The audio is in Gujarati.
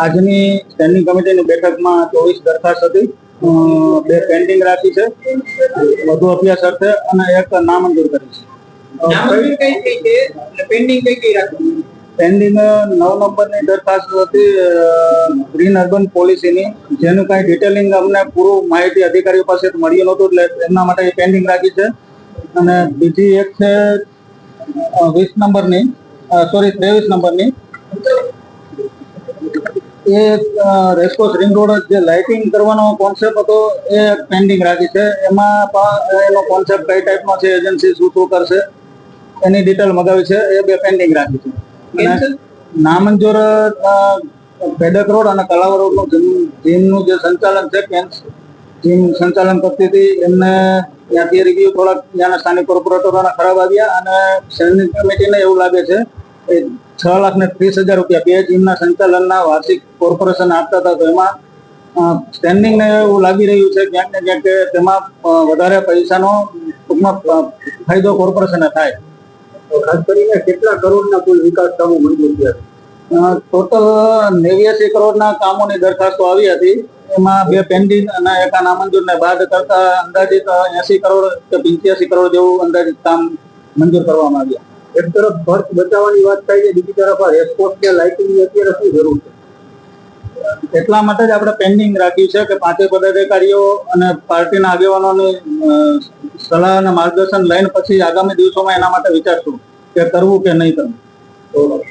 આજની સ્ટેન્ડિંગ કમિટીની બેઠકમાં 24 દરખાસ્ત હતી, 2 પેન્ડિંગ રાખી છે વધુ અભ્યાસ અર્થે અને 1 નામંજૂર કરી છે. પેન્ડિંગ 9 નંબરની દરખાસ્ત હતી ગ્રીન અર્બન પોલિસીની, જેનું કાંઈ ડિટેલિંગ અમને પૂરું માહિતી અધિકારીઓ પાસે મળ્યું નહોતું, એટલે એમના માટે પેન્ડિંગ રાખી છે. અને બીજી એક છે 23 નંબરની એ રેસકોર્સ રિંગ રોડ જે લાઇટિંગ કરવાનો કોન્સેપ્ટ હતો એ પેન્ડિંગ રાખી છે. એમાં એનો કોન્સેપ્ટ કઈ ટાઈપનો છે, એજન્સી શું કરશે એની ડિટેલ મગાવી છે, એ 2 પેન્ડિંગ રાખી છે. નામંજૂર પેડક રોડ અને કલાવા રોડનું જીમનું જે સંચાલન છે, જીમ સંચાલન કરતી હતી, એમને ત્યાંથી રિવ્યુ થોડાક ત્યાંના સ્થાનિક કોર્પોરેટરોના ખરાબ આવ્યા અને સ્ટેન્ડિંગ કમિટીને એવું લાગે છે કે 6,30,000 રૂપિયા 2 જીમના સંચાલનના વાર્ષિક કોર્પોરેશન આપતા હતા, તો એમાં સ્ટેન્ડિંગને એવું લાગી રહ્યું છે ક્યાંક ને ક્યાંક કે તેમાં વધારે પૈસાનો ટૂંકમાં ફાયદો કોર્પોરેશનને થાય. ખાસ કરીને કેટલા કરોડના કુલ વિકાસ કામો મંજૂર થયા? ટોટલ 89 કરોડના કામોની દરખાસ્તો આવી હતી, એમાં 2 પેન્ડિંગ અને 1 નામંજૂરને બાદ કરતા અંદાજિત 80 કરોડ કે 85 કરોડ જેવું અંદાજિત કામ મંજૂર કરવામાં આવ્યા. એક તરફ ખર્ચ બચાવવાની વાત થાય છે, બીજી તરફ આ રેસકોર્સ કે લાઇટિંગની અત્યારે શું જરૂર છે? એટલા માટે જ આપણે પેન્ડિંગ રાખ્યું છે કે 5 પદાધિકારીઓ અને પાર્ટીના આગેવાનોની સલાહ અને માર્ગદર્શન લઈને પછી આગામી દિવસોમાં એના માટે વિચારશું કે કરવું કે નહીં કરવું.